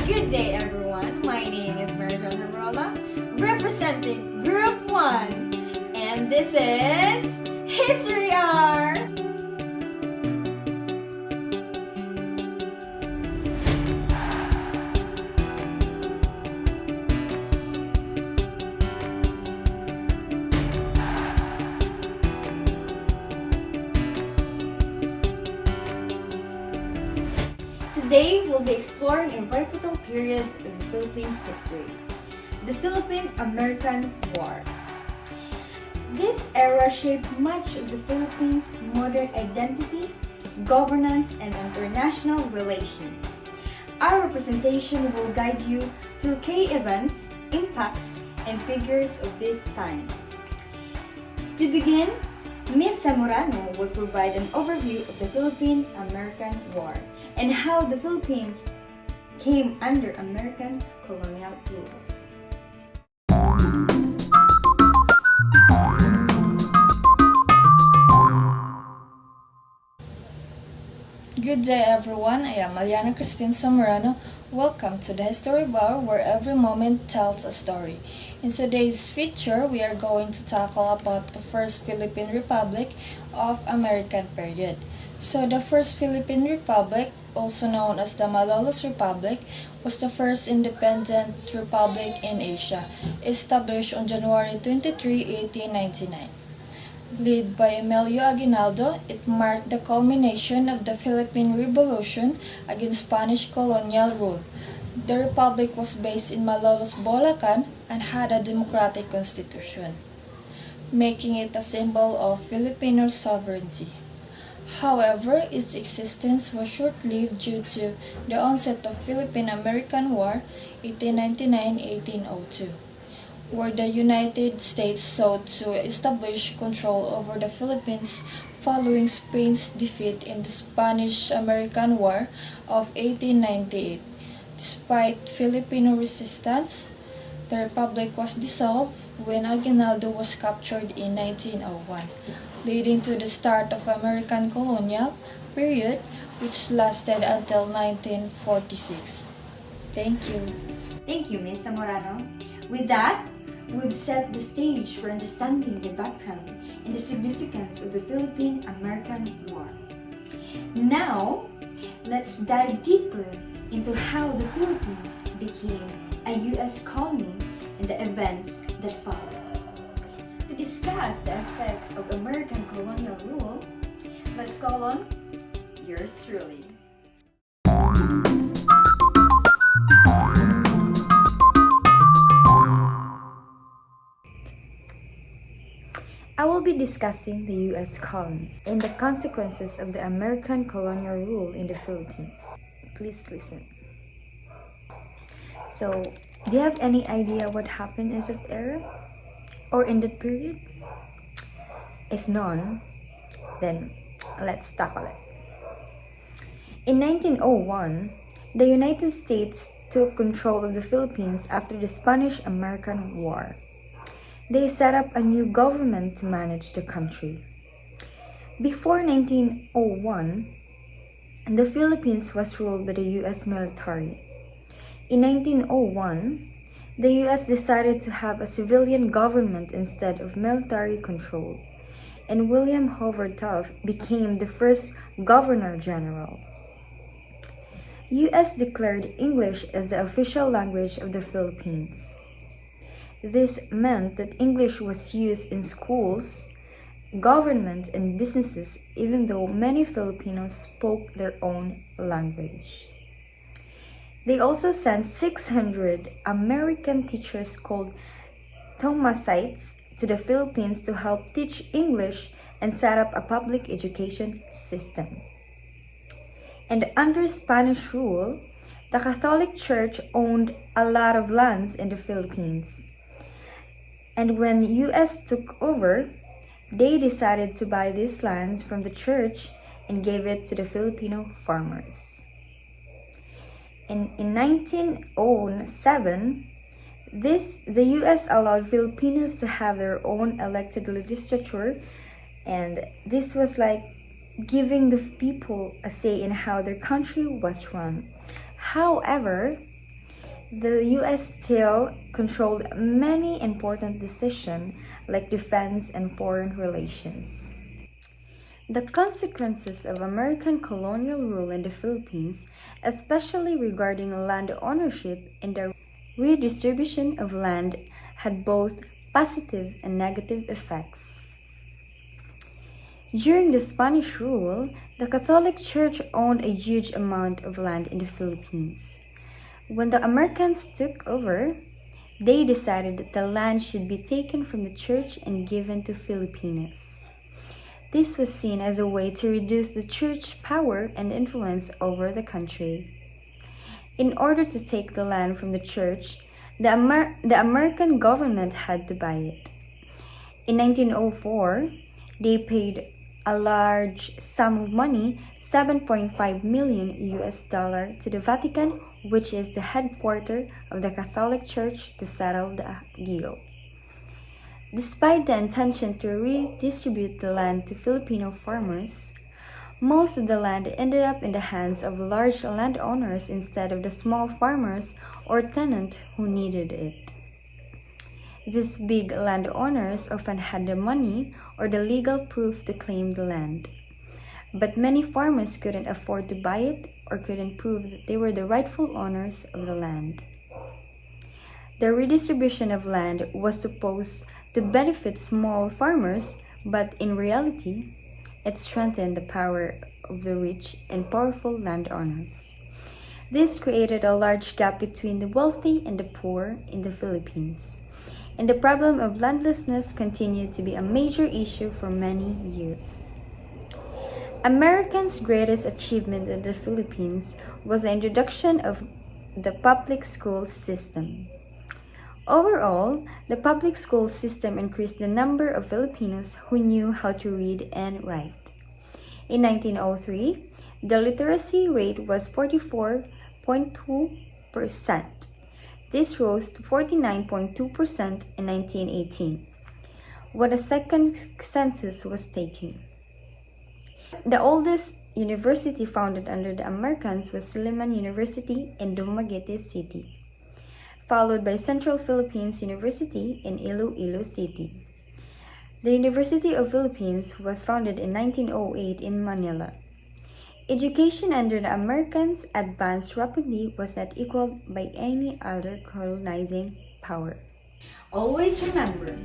Good day, everyone. My name is Maribel Zamrola, representing Group 1, and this is History Hour! Today, we'll be exploring a very pivotal period of the Philippine history, the Philippine-American War. This era shaped much of the Philippines' modern identity, governance, and international relations. Our representation will guide you through key events, impacts, and figures of this time. To begin, Ms. Zamorano will provide an overview of the Philippine-American War and how the Philippines came under American colonial rules. Good day everyone, I am Aliana Christine Zamorano. Welcome to the History Bar where every moment tells a story. In today's feature, we are going to tackle about the First Philippine Republic of American period. So the First Philippine Republic, also known as the Malolos Republic, was the first independent republic in Asia, established on January 23, 1899. Led by Emilio Aguinaldo, it marked the culmination of the Philippine Revolution against Spanish colonial rule. The republic was based in Malolos, Bulacan, and had a democratic constitution, making it a symbol of Filipino sovereignty. However, its existence was short-lived due to the onset of Philippine-American War 1899-1802, where the United States sought to establish control over the Philippines following Spain's defeat in the Spanish-American War of 1898. Despite Filipino resistance, the republic was dissolved when Aguinaldo was captured in 1901, leading to the start of American colonial period, which lasted until 1946. Thank you. Thank you, Ms. Zamorano. With that, we've set the stage for understanding the background and the significance of the Philippine-American War. Now, let's dive deeper into how the Philippines became a U.S. colony and the events that followed. To discuss the effects of American colonial rule, let's call on yours truly. I will be discussing the U.S. colony and the consequences of the American colonial rule in the Philippines. Please listen. So, do you have any idea what happened in that era? Or in that period? If none, then let's tackle it. In 1901, the United States took control of the Philippines after the Spanish-American War. They set up a new government to manage the country. Before 1901, the Philippines was ruled by the U.S. military. In 1901, the U.S. decided to have a civilian government instead of military control, and William Hoover Taft became the first Governor-General. U.S. declared English as the official language of the Philippines. This meant that English was used in schools, government, and businesses, even though many Filipinos spoke their own language. They also sent 600 American teachers called Thomasites to the Philippines to help teach English and set up a public education system. And under Spanish rule, the Catholic Church owned a lot of lands in the Philippines. And when U.S. took over, they decided to buy these lands from the church and gave it to the Filipino farmers. And in 1907, the U.S. allowed Filipinos to have their own elected legislature, and this was like giving the people a say in how their country was run. However, The US still controlled many important decisions like defense and foreign relations. The consequences of American colonial rule in the Philippines, especially regarding land ownership and the redistribution of land, had both positive and negative effects. During the Spanish rule, the Catholic Church owned a huge amount of land in the Philippines. When the Americans took over, they decided that the land should be taken from the church and given to Filipinos. This was seen as a way to reduce the church power and influence over the country. In order to take the land from the church, the American government had to buy it. In 1904, they paid a large sum of money, $7.5 million to the Vatican, which is the headquarters of the Catholic Church, to settle the deal. Despite the intention to redistribute the land to Filipino farmers, most of the land ended up in the hands of large landowners instead of the small farmers or tenants who needed it. These big landowners often had the money or the legal proof to claim the land. But many farmers couldn't afford to buy it or couldn't prove that they were the rightful owners of the land. The redistribution of land was supposed to benefit small farmers, but in reality, it strengthened the power of the rich and powerful landowners. This created a large gap between the wealthy and the poor in the Philippines, and the problem of landlessness continued to be a major issue for many years. Americans' greatest achievement in the Philippines was the introduction of the public school system. Overall, the public school system increased the number of Filipinos who knew how to read and write. In 1903, the literacy rate was 44.2%. This rose to 49.2% in 1918, when a second census was taken. The oldest university founded under the Americans was Silliman University in Dumaguete City, followed by Central Philippines University in Iloilo City. The University of Philippines was founded in 1908 in Manila. Education under the Americans advanced rapidly, was not equaled by any other colonizing power. Always remember,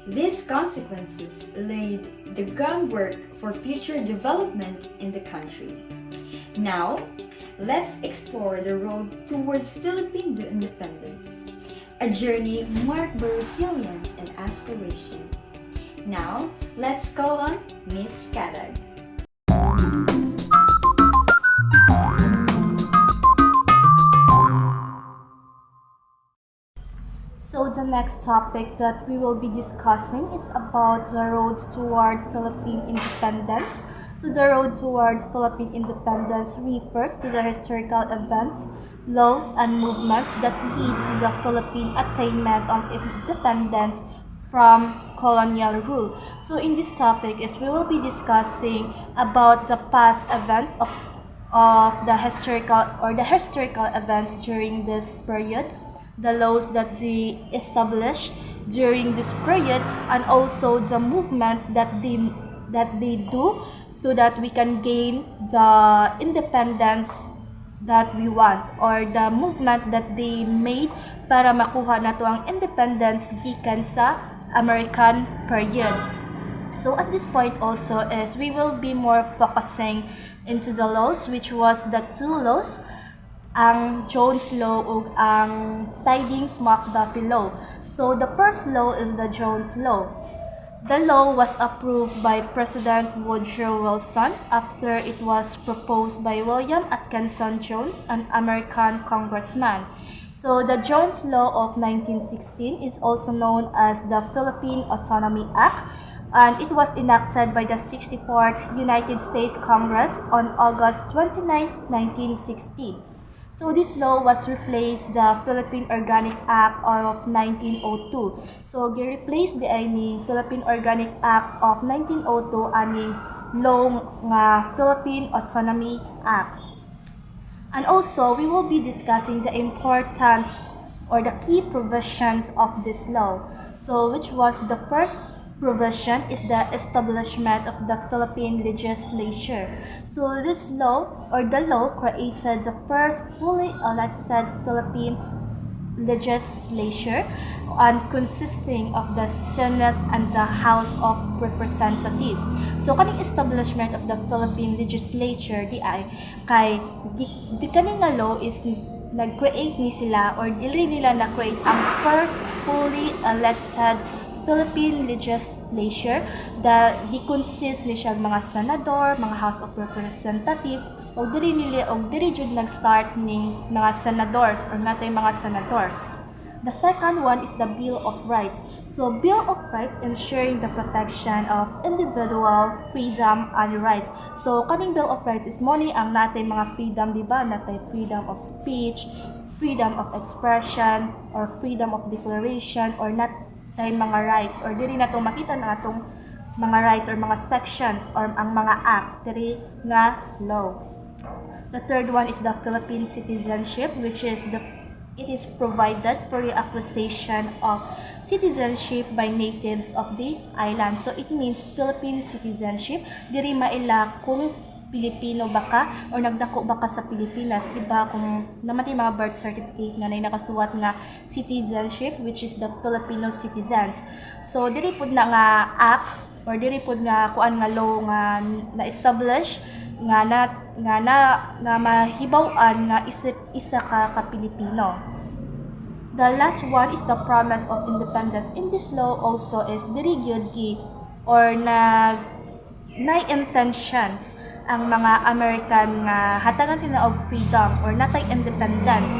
these consequences laid the groundwork for future development in the country. Now, let's explore the road towards Philippine independence, a journey marked by resilience and aspiration. Now, let's call on Miss Kadag. So the next topic that we will be discussing is about the roads toward Philippine independence. So the road toward Philippine independence refers to the historical events, laws, and movements that leads to the Philippine attainment of independence from colonial rule. So in this topic is we will be discussing about the past events of the historical events during this period, the laws that they established during this period, and also the movements that they do so that we can gain the independence that we want, or the movement that they made para makuha nato ang independence gikan sa American period. So at this point also is we will be more focusing into the laws, which was the two laws, ang Jones Law ug ang Tidings-McDuffie Law. So the first law is the Jones Law. The law was approved by President Woodrow Wilson after it was proposed by William Atkinson Jones, an American congressman. So the Jones Law of 1916 is also known as the Philippine Autonomy Act, and it was enacted by the 64th United States Congress on August 29, 1916. So this law was replaced the Philippine Organic Act of 1902. So gi-replace the Philippine Organic Act of 1902 aning law nga Philippine Autonomy Act. And also, we will be discussing the important or the key provisions of this law. So which was the first provision is the establishment of the Philippine legislature. So this law or the law created the first fully elected Philippine legislature and consisting of the Senate and the House of Representatives. So kaning establishment of the Philippine legislature di ay kay di kaning nga law is nag-create ni sila or dili nila na-create ang first fully elected Philippine legislature that consist ni siya mga senador, mga House of Representatives o diri jud nag-start ning mga senadors or natay mga senators. The second one is the Bill of Rights. So Bill of Rights ensuring the protection of individual freedom and rights. So kaning Bill of Rights is mo ni ang natay mga freedom, di ba? Natay freedom of speech, freedom of expression or freedom of declaration or not ay mga rights or diri na to makita na atong mga rights or mga sections or ang mga act diri nga law. The third one is the Philippine citizenship, which is it is provided for the acquisition of citizenship by natives of the island. So it means Philippine citizenship diri maila kung Pilipino baka or nagdako baka sa Pilipinas, di ba? Kung namatay mga birth certificate nga nay nakasuwat nga citizenship, which is the Filipino citizens. So diri pud na nga act or diri pud nga kuan nga law nga na-establish nga mahibaw-an nga isa ka Pilipino. The last one is the promise of independence. In this law also is diri gyud gi or na intentions ang mga American nga hatagan sila og freedom or natay independence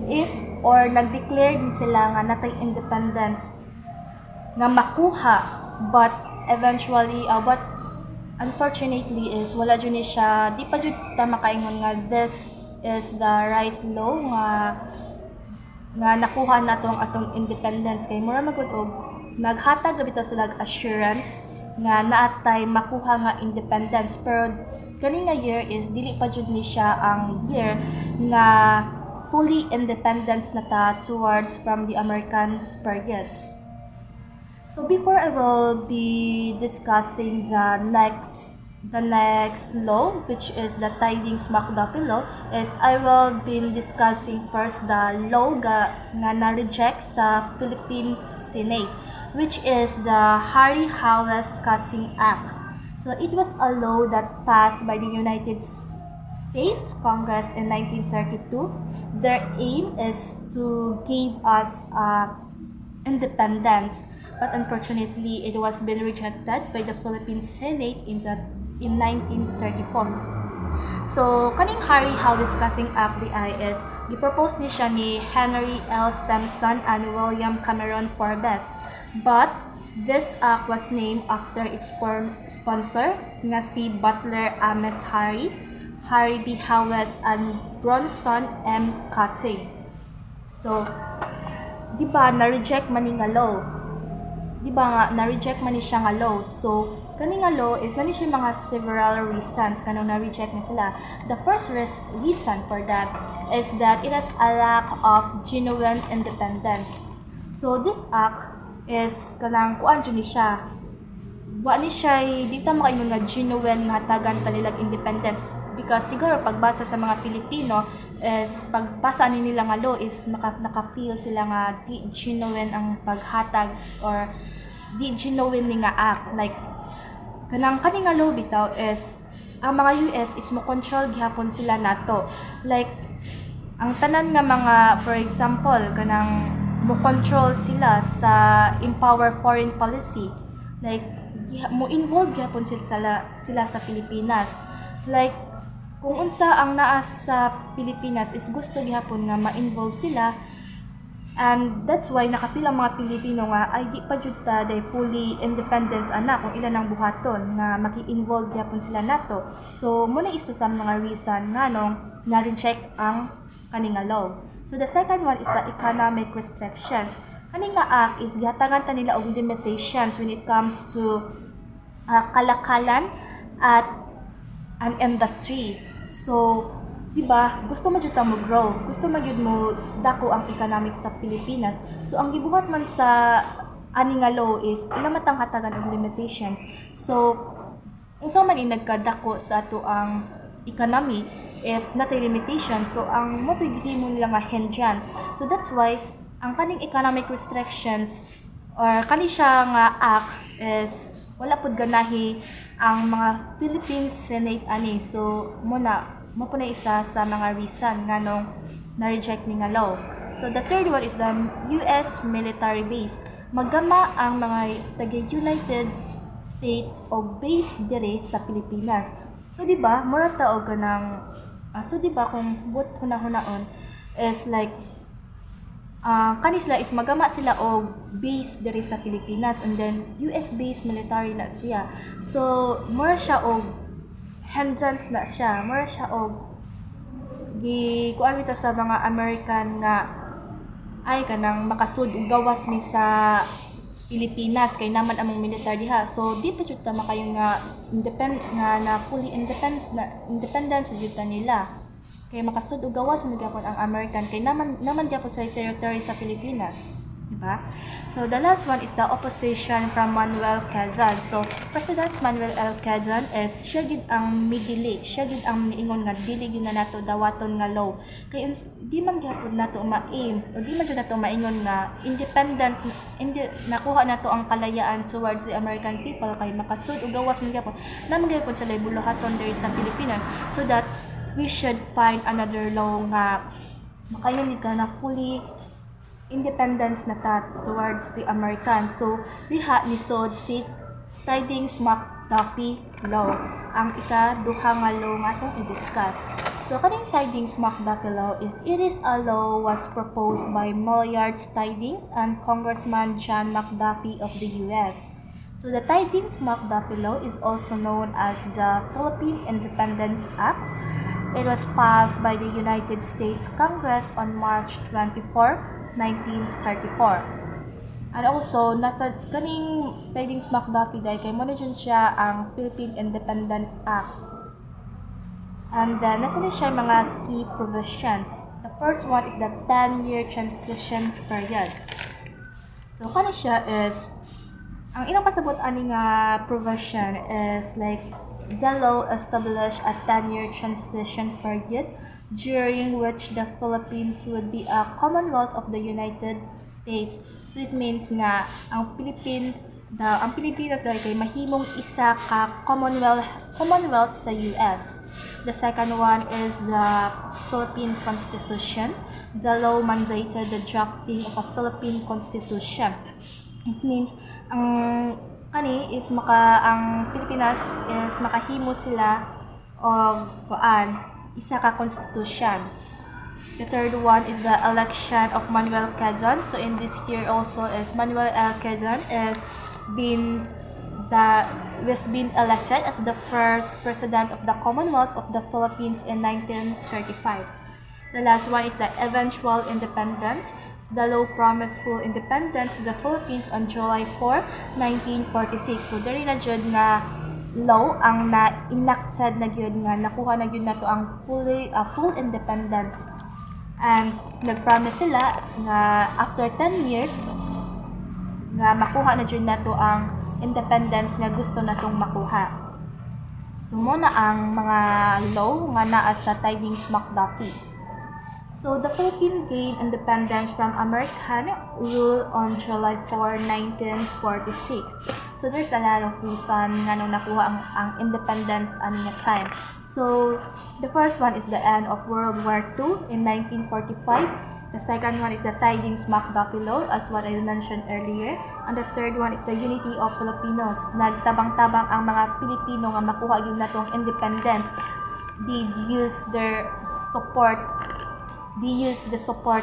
if or nag-declare din sila nga natay independence nga makuha but eventually but unfortunately is wala jud ni siya di pa jud ta makaingon nga this is the right law nga nakuha nato ang atong independence kay mura magud og naghatag bitaw sila assurance nga naatay makuha nga independence pero kani nga year is dili pa jud ni siya ang year nga fully independence na ta towards from the American periods. So before I will be discussing the next law, which is the Tidings McDuffie law, is I will be discussing first the law nga na-reject sa Philippine Senate, which is the Philhis Cutting Act. So it was a law that passed by the United States Congress in 1932. Their aim is to give us independence, but unfortunately it was been rejected by the Philippine Senate in 1934. So kaning Philhis Cutting Act is gipropose ni siya ni Henry L. Stimson and William Cameron Forbes. But this act was named after its sponsor nga si Butler Ames Harry B. Howes and Bronson M. Cutting. So, di ba na-reject man ni nga law? Di ba nga na-reject man ni siya nga law? So, kani nga law is nani siya mga several reasons kanang na-reject ni sila. The first reason for that is that it has a lack of genuine independence. So, this act is kanang kuan jud ni siya. Wa ni siya di ta makaingon nga genuine nga tagan kanilang independence because siguro pagbasa sa mga Pilipino is pagbasa ni nila nga law is naka-feel sila nga di genuine ang paghatag or di genuine ni nga act like kanang nga law bitaw is ang mga US is mo control gihapon sila nato like ang tanan nga mga for example kanang mo control sila sa empower foreign policy like mo involve gyapon sila sa Pilipinas like kung unsa ang naa sa Pilipinas is gusto gyapon nga ma-involve sila and that's why nakapila mga Pilipino nga ay di pa jud ta day fully independence ana kung ilan ang buhaton nga maki-involve gyapon sila nato. So mo na isa sa mga reason nganong na-reject ang kaninga law. So the second one is the economic restrictions. Kaning nga act is gihatagan ta nila og limitations when it comes to kalakalan at an industry. So di ba, gusto man jud ta mo grow, gusto man jud mo dako ang economic sa Pilipinas. So ang gibuhat man sa ani nga law is ilang matang hatagan og limitations. So unsa man nagkadako sa ato ang economy if natay limitations, so ang mo gihimo nila nga hindrance. So that's why ang kaning economic restrictions or kani siya nga act is wala pud ganahi ang mga Philippine Senate ani. So mo po na isa sa mga reason nga nung na-reject ni nga law. So the third one is the US military base. Magama ang mga taga-United States o base dire sa Pilipinas. So di ba, mura taog ka ng so di ba kung but hunahon is like kanisla is magama sila og base dire sa Pilipinas and then US base military na siya. So mura siya og hindrance na siya, mura siya og kuan bitaw sa mga American nga ay kanang makasud og gawas mi sa Pilipinas kay naman among military diha. So di pa jud ta makayo nga na fully independence jud ta nila. Kay makasud og gawas na gyapon ang American kay naman gyapon sa territory sa Pilipinas, di ba? So the last one is the opposition from Manuel Quezon. So President Manuel L. Quezon is siya gid ang midili, siya gid ang niingon nga dili gyud na nato dawaton nga law. Kay di man gyapon nato ma-aim o di man jud nato maingon nga nakuha nato ang kalayaan towards the American people kay makasud og gawas man gyapon naman gyapon sa buluhaton diri sa Pilipinas, so that we should find another law nga makayon ka na fully independence na ta towards the Americans. So diha ni sod si Tidings McDuffie law ang ika-duha nga law nga atong i-discuss. So kaning Tidings McDuffie law, it is a law was proposed by Maillard Tidings and Congressman John McDuffie of the US. So the Tidings McDuffie law is also known as the Philippine Independence Act. It was passed by the United States Congress on March 24, 1934. And also, nasa kaning Tidings McDuffie dahil kay muna dyan siya ang Philippine Independence Act. And then, nasa din siya mga key provisions. The first one is the 10-year transition period. So, kani siya is, ang ilang pasabot ani nga provision is like, the law established a 10-year transition period during which the Philippines would be a Commonwealth of the United States. So it means nga ang Pilipinas dahil kay mahimong isa ka Commonwealth sa US. The second one is the Philippine Constitution. The law mandated the drafting of a Philippine Constitution. It means ang ang Pilipinas is makahimo sila og isa ka constitution. The third one is the election of Manuel Quezon. So in this year also is Manuel L. Quezon was been elected as the first president of the Commonwealth of the Philippines in 1935. The last one is the eventual independence. The law promised full independence to the Philippines on July 4, 1946. So diri na jud nga law ang na-enacted na gyud nga nakuha na gyud nato ang full independence. And nagpromise sila nga after 10 years nga makuha na jud nato ang independence nga gusto natong makuha. So mo na ang mga law nga naa sa Tidings McDuffie. So the Philippines gained independence from American rule on July 4, 1946. So there's a lot of reason nga nung nakuha ang independence ani nga time. So the first one is the end of World War II in 1945. The second one is the Tidings McDuffie law, as what I mentioned earlier. And the third one is the unity of Filipinos. Nagtabang-tabang ang mga Pilipino nga makuha yun natong independence. They use the support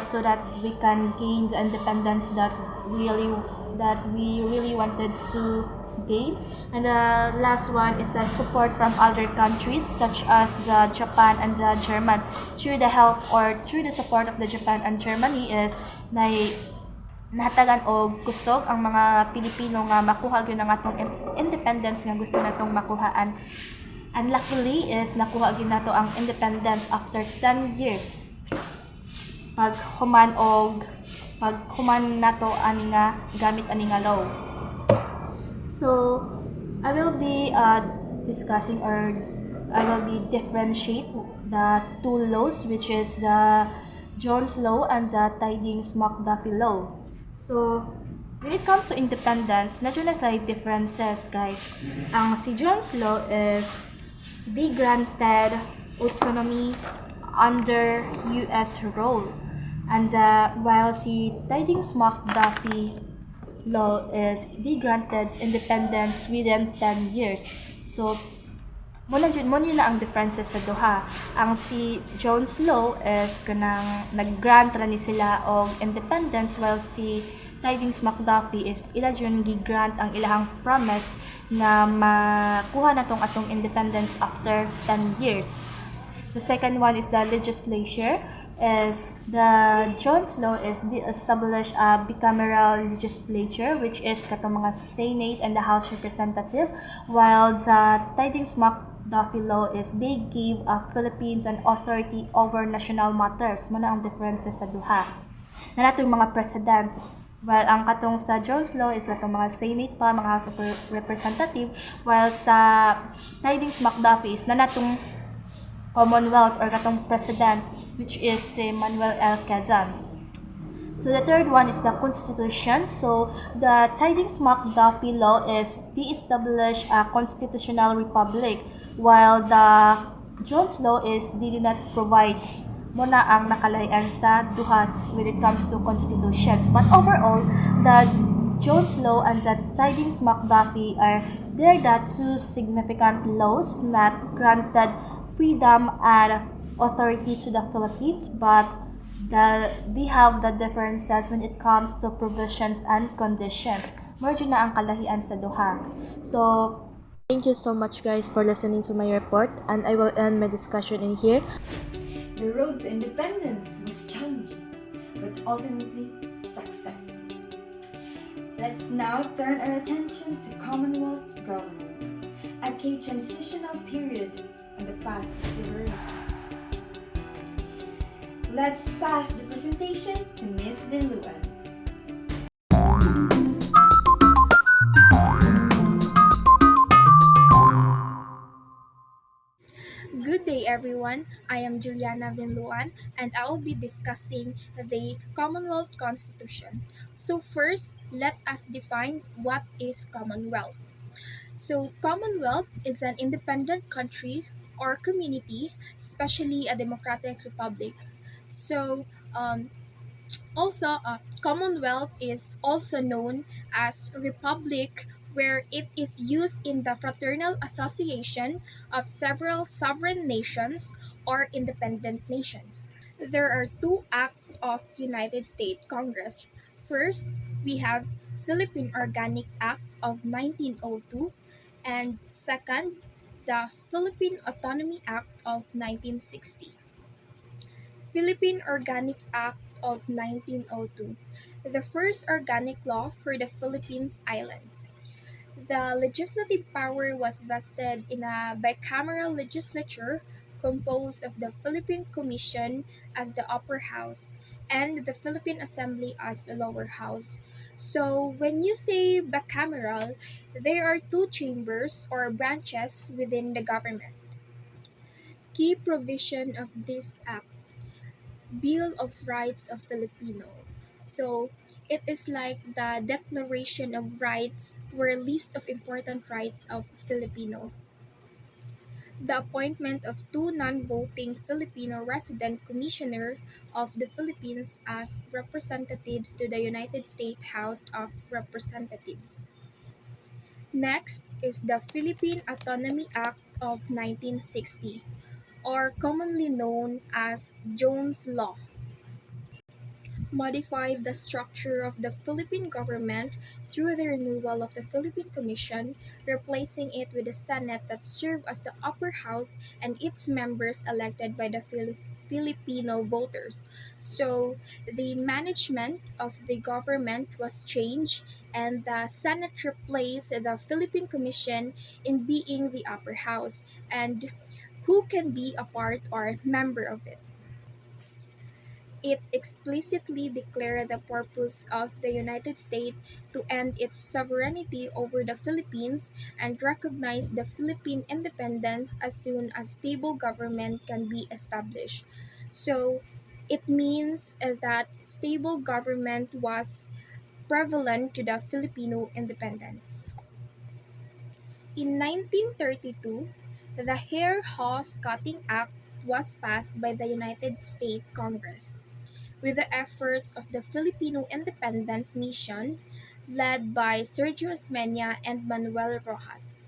so that we can gain the independence that we really wanted to gain. And the last one is the support from other countries such as the Japan and the German. Through the support of the Japan and Germany is nahatagan og kusog ang mga Pilipino nga makuha gyud ang atong independence nga gusto natong makuhaan. And luckily is nakuha gyud nato ang independence after 10 years. Paghuman nato ani nga gamit ani nga law. So I will be discussing, or I will be differentiate the two laws, which is the Jones Law and the Tidings-McDuffie Law. So when it comes to independence, medyo na slight differences, guys. Ang si Jones Law is they granted autonomy under U.S. rule. And while si Tidings-McDuffie law is they granted independence within 10 years. So, mo yun na ang differences sa duha. Ang si Jones Law is kanang nag-grant ra ni sila og independence, while si Tidings-McDuffie is ila yun gi-grant ang ilahang promise na makuha na tong atong independence after 10 years. The second one is the legislature. Is the Jones Law is they establish a bicameral legislature, which is katong mga Senate and the House Representative, while the Tidings-McDuffie Law is they give Philippines an authority over national matters. Muna ang differences sa duha. Na natong mga president, while ang katong sa Jones Law is katong mga Senate pa, mga House of Representative, while sa Tidings-McDuffie is na natong Commonwealth or katong president, which is si Manuel L. Quezon. So the third one is the Constitution. So the Tidings-McDuffie law is they establish a constitutional republic, while the Jones law is they do not provide muna ang nakalayan sa duhas when it comes to constitutions. But overall, the Jones law and the Tidings-McDuffie are they're the two significant laws that granted freedom and authority to the Philippines, but they have the differences when it comes to provisions and conditions. Medyo na ang kalahian sa duha. So, thank you so much, guys, for listening to my report, and I will end my discussion in here. The road to independence was challenging, but ultimately successful. Let's now turn our attention to Commonwealth government, a key transitional period on the path to civility. Let's pass the presentation to Ms. Binluan. Good day, everyone. I am Juliana Vinluan, and I will be discussing the Commonwealth Constitution. So first, let us define what is Commonwealth. So Commonwealth is an independent country or community, especially a democratic republic. So Commonwealth is also known as Republic, where it is used in the fraternal association of several sovereign nations or independent nations. There are two acts of United States Congress. First, we have Philippine Organic Act of 1902, and second, the Philippine Autonomy Act of 1960. Philippine Organic Act of 1902, the first organic law for the Philippines Islands. The legislative power was vested in a bicameral legislature composed of the Philippine Commission as the upper house and the Philippine Assembly as the lower house. So when you say bicameral, there are two chambers or branches within the government. Key provision of this act: Bill of Rights of Filipino. So it is like the Declaration of Rights, where a list of important rights of Filipinos. The appointment of two non-voting Filipino resident commissioner of the Philippines as representatives to the United States House of Representatives. Next is the Philippine Autonomy Act of 1960, or commonly known as Jones Law, modified the structure of the Philippine government through the removal of the Philippine Commission, replacing it with the Senate that served as the upper house and its members elected by the Filipino voters. So the management of the government was changed, and the Senate replaced the Philippine Commission in being the upper house, and who can be a part or member of it. It explicitly declared the purpose of the United States to end its sovereignty over the Philippines and recognize the Philippine independence as soon as stable government can be established. So it means that stable government was prevalent to the Filipino independence. In 1932, the Hair Horse Cutting Act was passed by the United States Congress with the efforts of the Filipino Independence Mission led by Sergio Osmeña and Manuel Rojas,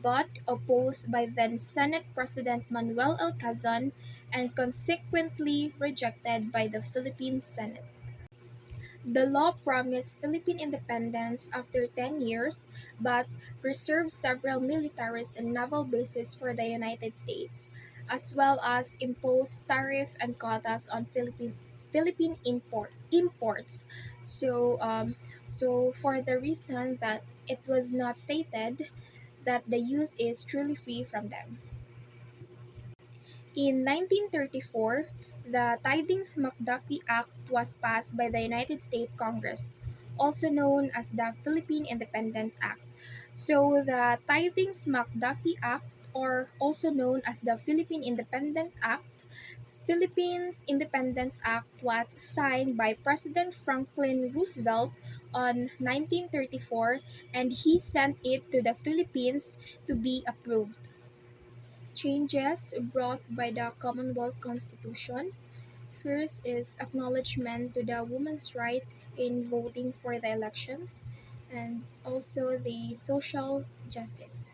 but opposed by then Senate President Manuel L. Quezon and consequently rejected by the Philippine Senate. The law promised Philippine independence after 10 years, but reserved several military and naval bases for the United States, as well as imposed tariff and quotas on Philippine imports. So for the reason that it was not stated that the use is truly free from them. In 1934, the Tidings-McDuffie Act was passed by the United States Congress, also known as the Philippine Independent Act. So the Tidings-McDuffie Act, or also known as the Philippine Independent Act, Philippines Independence Act was signed by President Franklin Roosevelt on 1934, and he sent it to the Philippines to be approved. Changes brought by the Commonwealth Constitution. First is acknowledgement to the woman's right in voting for the elections, and also the social justice.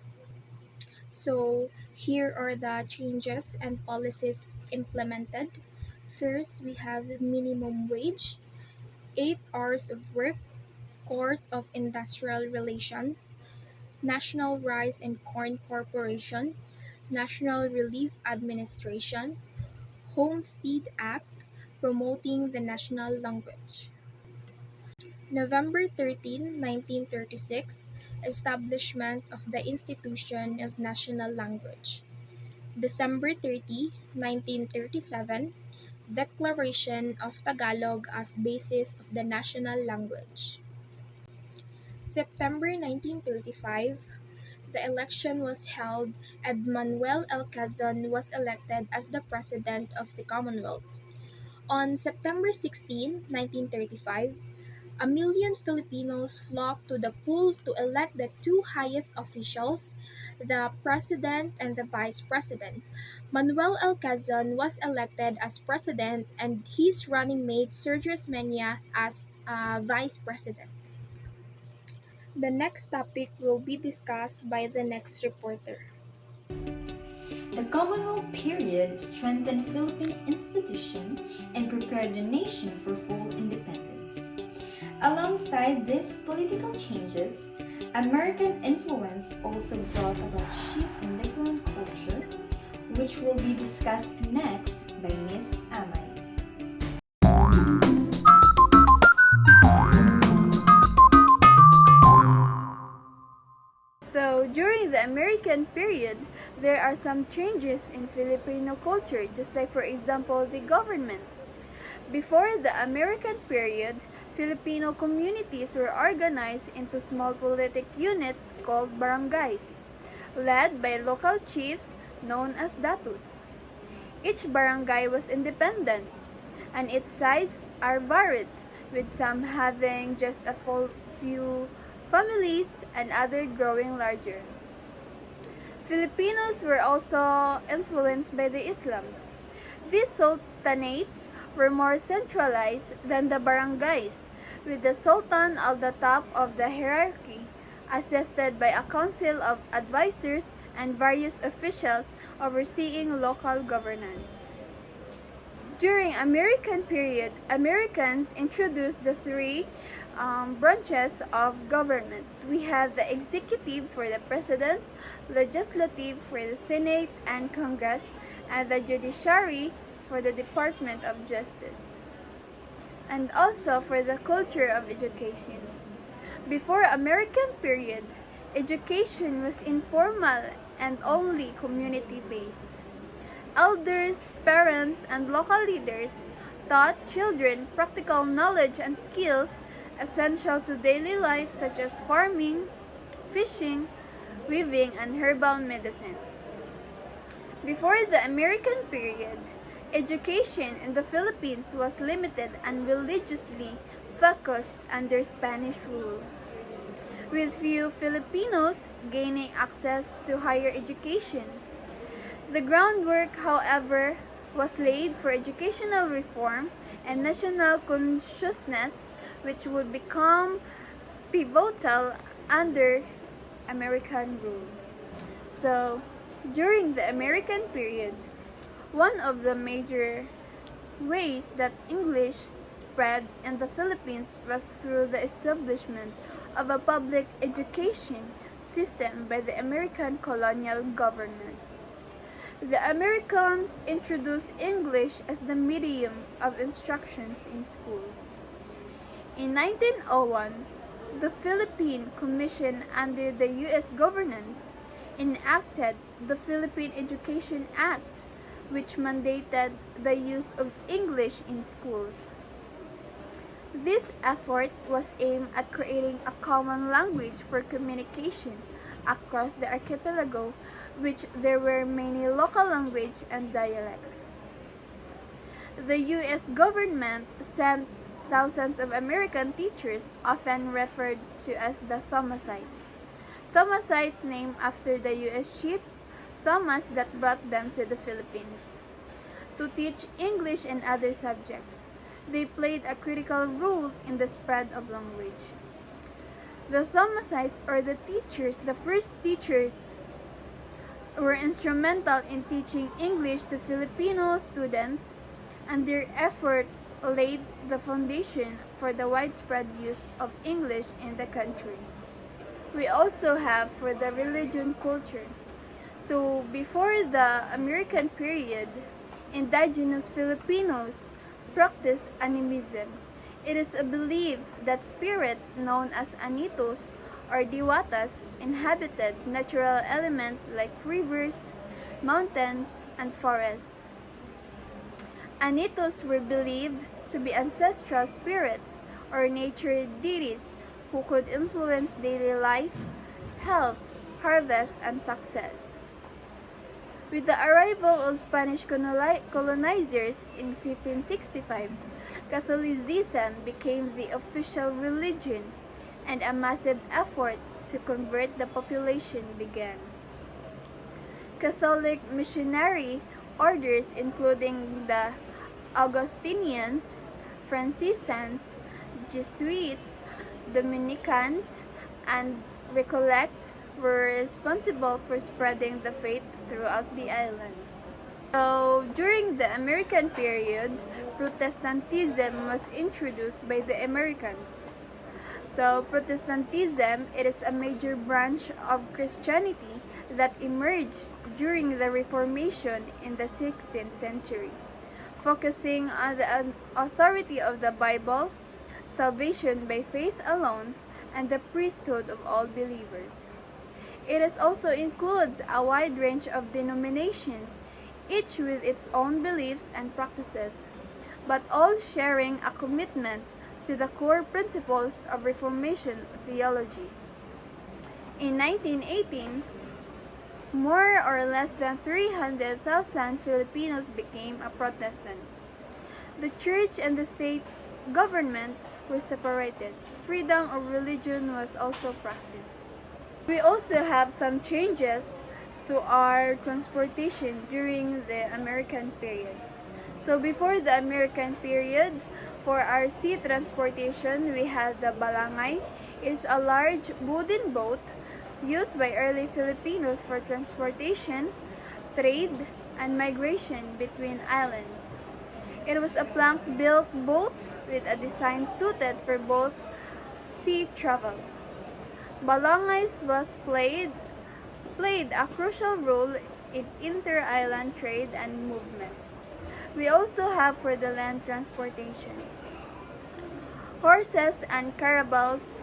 So here are the changes and policies implemented. First, we have minimum wage, 8 hours of work, Court of Industrial Relations, National Rice and Corn Corporation, National Relief Administration, Homestead Act, promoting the national language. November 13, 1936, establishment of the Institution of National Language. December 30, 1937, Declaration of Tagalog as basis of the national language. September 1935, the election was held and Manuel L. Quezon was elected as the President of the Commonwealth. On September 16, 1935, a million Filipinos flocked to the poll to elect the two highest officials, the President and the Vice President. Manuel L. Quezon was elected as President and his running mate Sergio Osmeña as Vice President. The next topic will be discussed by the next reporter. The Commonwealth period strengthened Philippine institutions and prepared the nation for full independence. Alongside these political changes, American influence also brought about shift in different culture, which will be discussed next by Miss Amay. So, during the American period, there are some changes in Filipino culture, just like, for example, the government. Before the American period, Filipino communities were organized into small politic units called barangays, led by local chiefs known as datus. Each barangay was independent, and its size are varied, with some having just a few families and others growing larger. Filipinos were also influenced by the Islams. These sultanates were more centralized than the barangays, with the sultan at the top of the hierarchy, assisted by a council of advisors and various officials overseeing local governance. During American period, Americans introduced the three branches of government. We have the executive for the president, legislative for the Senate and Congress, and the judiciary for the Department of Justice, and also for the culture of education. Before American period, education was informal and only community-based. Elders, parents, and local leaders taught children practical knowledge and skills essential to daily life such as farming, fishing, weaving, and herbal medicine. Before the American period, education in the Philippines was limited and religiously focused under Spanish rule, with few Filipinos gaining access to higher education. The groundwork, however, was laid for educational reform and national consciousness, which would become pivotal under American rule. So, during the American period, one of the major ways that English spread in the Philippines was through the establishment of a public education system by the American colonial government. The Americans introduced English as the medium of instructions in school. In 1901, the Philippine Commission under the U.S. governance enacted the Philippine Education Act, which mandated the use of English in schools. This effort was aimed at creating a common language for communication across the archipelago, which there were many local language and dialects. The U.S. government sent thousands of American teachers, often referred to as the Thomasites. Thomasites named after the U.S. ship Thomas that brought them to the Philippines. To teach English and other subjects, they played a critical role in the spread of language. The Thomasites, or the teachers, the first teachers, were instrumental in teaching English to Filipino students, and their effort laid the foundation for the widespread use of English in the country. We also have for the religion culture. So before the American period, indigenous Filipinos practiced animism. It is a belief that spirits known as anitos or diwatas inhabited natural elements like rivers, mountains, and forests. Anitos were believed to be ancestral spirits or nature deities who could influence daily life, health, harvest, and success. With the arrival of Spanish colonizers in 1565, Catholicism became the official religion, and a massive effort to convert the population began. Catholic missionary orders, including the Augustinians, Franciscans, Jesuits, Dominicans, and Recollects, were responsible for spreading the faith throughout the island. So, during the American period, Protestantism was introduced by the Americans. So, Protestantism, it is a major branch of Christianity that emerged during the Reformation in the 16th century, focusing on the authority of the Bible, salvation by faith alone, and the priesthood of all believers. It also includes a wide range of denominations, each with its own beliefs and practices, but all sharing a commitment to the core principles of Reformation theology. In 1918, more or less than 300,000 Filipinos became a Protestant. The church and the state government were separated. Freedom of religion was also practiced. We also have some changes to our transportation during the American period. So before the American period, for our sea transportation, we had the balangay. It is a large wooden boat used by early Filipinos for transportation, trade, and migration between islands. It was a plank-built boat with a design suited for both sea travel. Balangays played a crucial role in inter-island trade and movement. We also have for the land transportation. Horses and caravels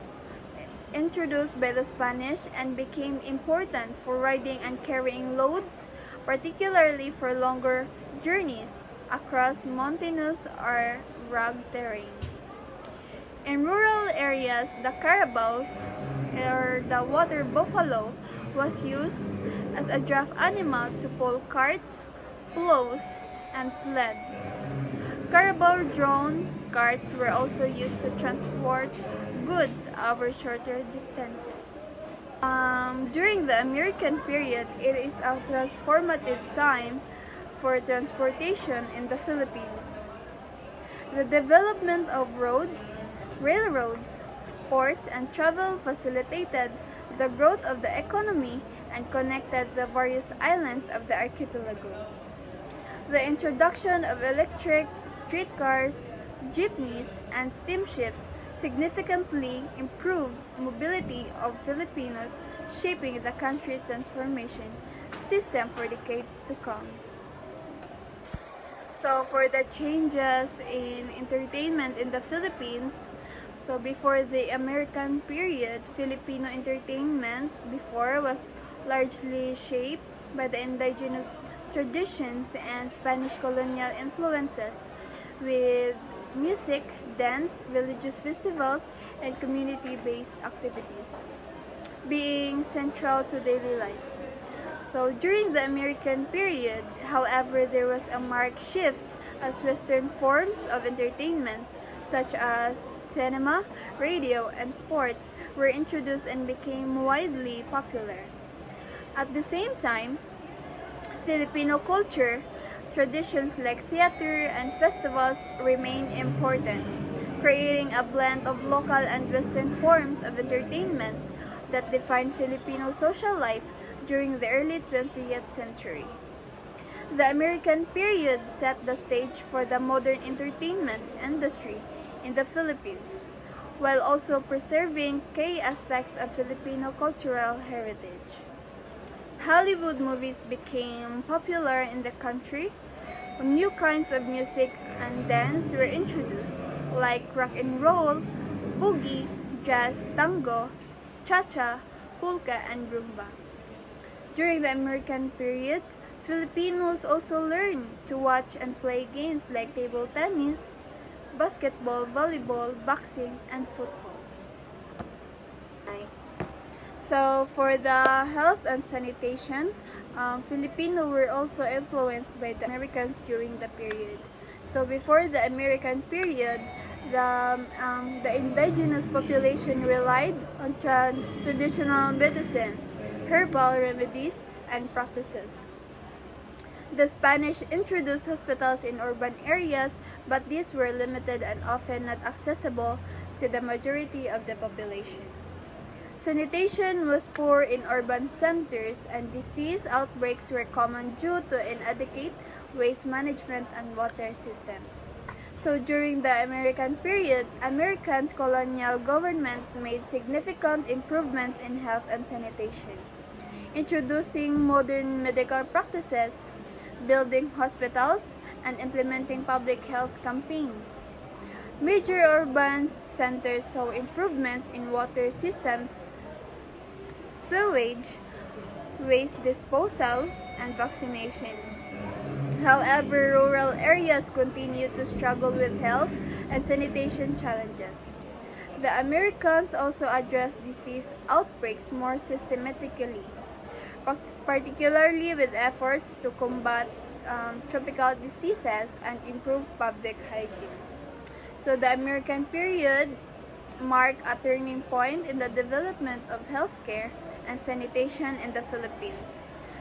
introduced by the Spanish and became important for riding and carrying loads, particularly for longer journeys across mountainous or rugged terrain. In rural areas, the caravels or the water buffalo was used as a draft animal to pull carts, plows, and sleds. Caravel-drawn carts were also used to transport goods over shorter distances. During the American period, it is a transformative time for transportation in the Philippines. The development of roads, railroads, ports, and travel facilitated the growth of the economy and connected the various islands of the archipelago. The introduction of electric streetcars, jeepneys, and steamships significantly improved mobility of Filipinos, shaping the country's transformation system for decades to come. So for the changes in entertainment in the Philippines, so before the American period, Filipino entertainment before was largely shaped by the indigenous traditions and Spanish colonial influences, with music, dance, religious festivals, and community-based activities being central to daily life. So during the American period, however, there was a marked shift as Western forms of entertainment, such as cinema, radio, and sports, were introduced and became widely popular. At the same time, Filipino culture, traditions like theater and festivals remain important, creating a blend of local and Western forms of entertainment that define Filipino social life during the early 20th century. The American period set the stage for the modern entertainment industry in the Philippines, while also preserving key aspects of Filipino cultural heritage. Hollywood movies became popular in the country. New kinds of music and dance were introduced, like rock and roll, boogie, jazz, tango, cha-cha, polka, and rumba. During the American period, Filipinos also learned to watch and play games like table tennis, basketball, volleyball, boxing, and football. So for the health and sanitation, Filipino were also influenced by the Americans during the period. So before the American period, the indigenous population relied on traditional medicine, herbal remedies, and practices. The Spanish introduced hospitals in urban areas, but these were limited and often not accessible to the majority of the population. Sanitation was poor in urban centers, and disease outbreaks were common due to inadequate waste management and water systems. So during the American period, Americans' colonial government made significant improvements in health and sanitation, introducing modern medical practices, building hospitals, and implementing public health campaigns. Major urban centers saw improvements in water systems, sewage, waste disposal, and vaccination. However, rural areas continue to struggle with health and sanitation challenges. The Americans also addressed disease outbreaks more systematically, particularly with efforts to combat tropical diseases and improve public hygiene. So the American period marked a turning point in the development of healthcare and sanitation in the Philippines,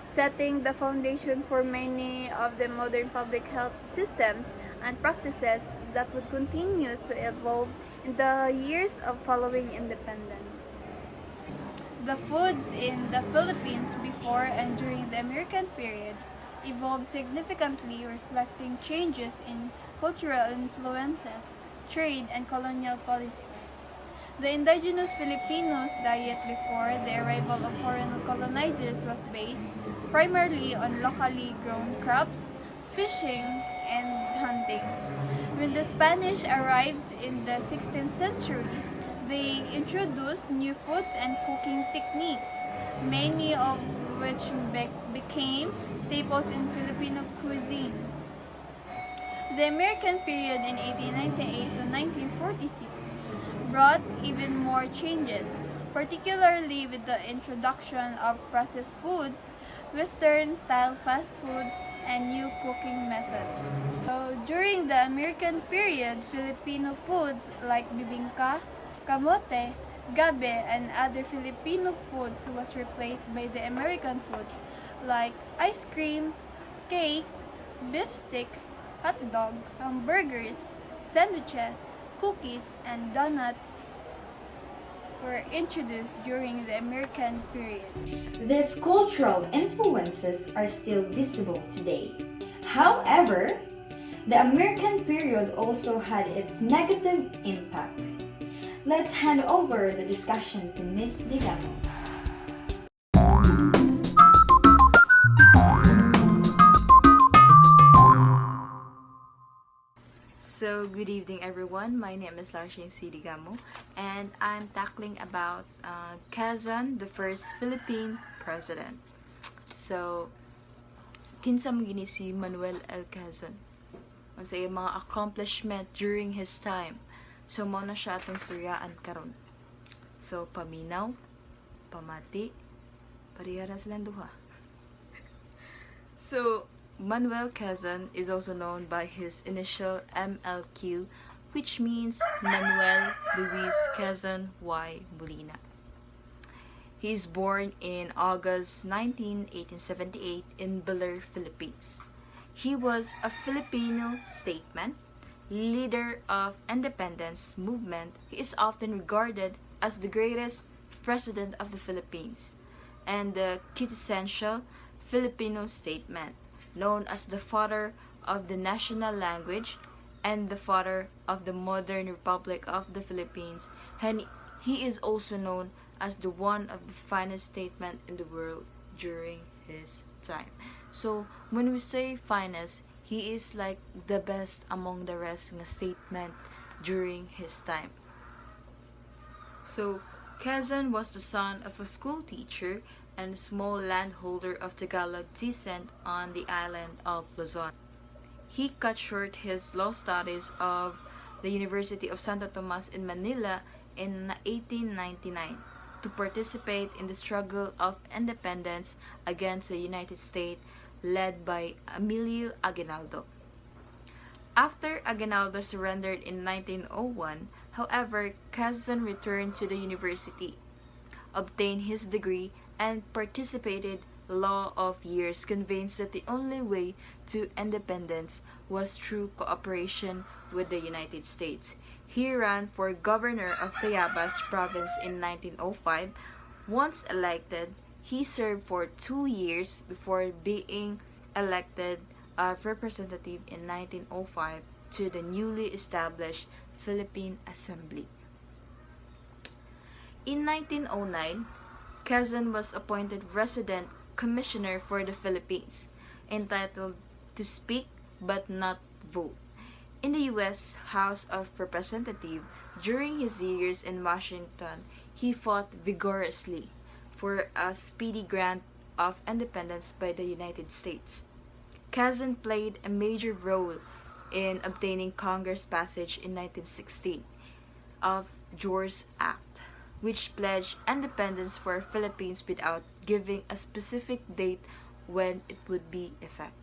setting the foundation for many of the modern public health systems and practices that would continue to evolve in the years of following independence. The foods in the Philippines before and during the American period evolved significantly, reflecting changes in cultural influences, trade, and colonial policies. The indigenous Filipinos' diet before the arrival of foreign colonizers was based primarily on locally grown crops, fishing, and hunting. When the Spanish arrived in the 16th century, they introduced new foods and cooking techniques, many of which became staples in Filipino cuisine. The American period in 1898 to 1946 brought even more changes, particularly with the introduction of processed foods, Western-style fast food, and new cooking methods. So, during the American period, Filipino foods like bibingka, kamote, gabi, and other Filipino foods was replaced by the American foods like ice cream, cakes, beef stick, hot dog, hamburgers, sandwiches, cookies, and donuts were introduced during the American period. These cultural influences are still visible today. However, the American period also had its negative impact. Let's hand over the discussion to Ms. Digamo. So, good evening everyone. My name is Larshin Sidigamo and I'm tackling about Quezon, the first Philippine president. So, kinsa man gini si Manuel L. Quezon. Sa iyang mga accomplishment during his time. So, mao na siya atong suryaan karon. So, paminaw, pamati, pareha na silang duha. So, Manuel Quezon is also known by his initial MLQ, which means Manuel Luis Quezon y Molina. He is born in August 19, 1878 in Baler, Philippines. He was a Filipino statesman, leader of independence movement. He is often regarded as the greatest president of the Philippines and the quintessential Filipino statesman, known as the father of the national language and the father of the modern Republic of the Philippines. And he is also known as the one of the finest statesmen in the world during his time. So when we say finest, he is like the best among the rest ng statesmen during his time. So Quezon was the son of a school teacher and a small landholder of Tagalog descent on the island of Luzon. He cut short his law studies of the University of Santo Tomas in Manila in 1899 to participate in the struggle of independence against the United States led by Emilio Aguinaldo. After Aguinaldo surrendered in 1901, however, Quezon returned to the university, obtained his degree, and participated law of years, convinced that the only way to independence was through cooperation with the United States. He ran for governor of Tayabas province in 1905. Once elected, he served for 2 years before being elected as representative in 1905 to the newly established Philippine Assembly. In 1909, Quezon was appointed resident commissioner for the Philippines, entitled to speak but not vote. In the U.S. House of Representatives, during his years in Washington, he fought vigorously for a speedy grant of independence by the United States. Quezon played a major role in obtaining Congress passage in 1916 of George Act, which pledged independence for Philippines without giving a specific date when it would be effective.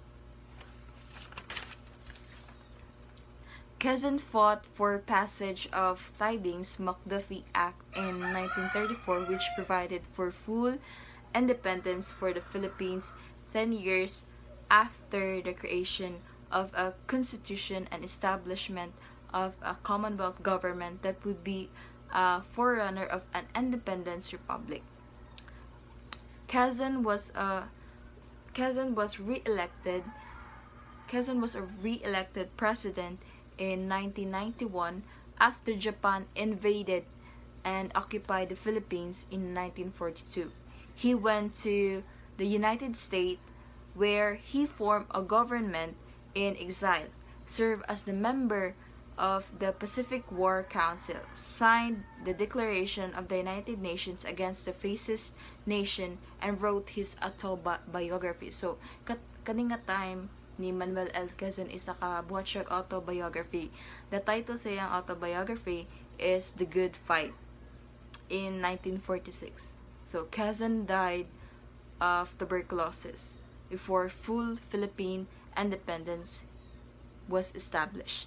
Quezon fought for passage of Tidings-McDuffie Act in 1934, which provided for full independence for the Philippines 10 years after the creation of a constitution and establishment of a Commonwealth government that would be a forerunner of an independence republic. Quezon was a re-elected president in 1991 after Japan invaded and occupied the Philippines in 1942. He went to the United States where he formed a government in exile, served as the member of the Pacific War Council, signed the Declaration of the United Nations against the fascist nation, and wrote his autobiography. So, kaning nga time ni Manuel L. Quezon is nakabuhat siya autobiography. The title sa iyang autobiography is The Good Fight in 1946. So, Quezon died of tuberculosis before full Philippine independence was established.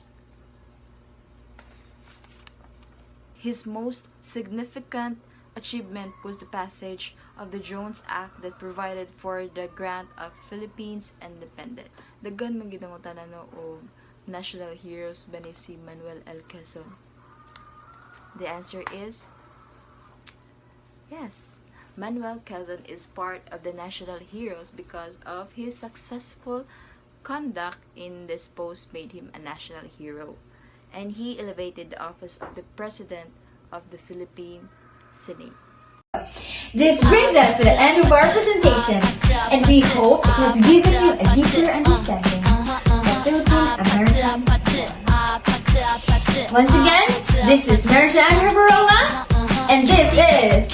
His most significant achievement was the passage of the Jones Act that provided for the grant of Philippines independence. Daghan man gidangutan og national heroes ba ni si Manuel L. Quezon? The answer is yes. Manuel Quezon is part of the national heroes because of his successful conduct in this post made him a national hero, and he elevated the office of the President of the Philippine Senate. This brings us to the end of our presentation, and we hope it has given you a deeper understanding of Philippine-American War. Once again, this is Mary Jane Herbarola, and this is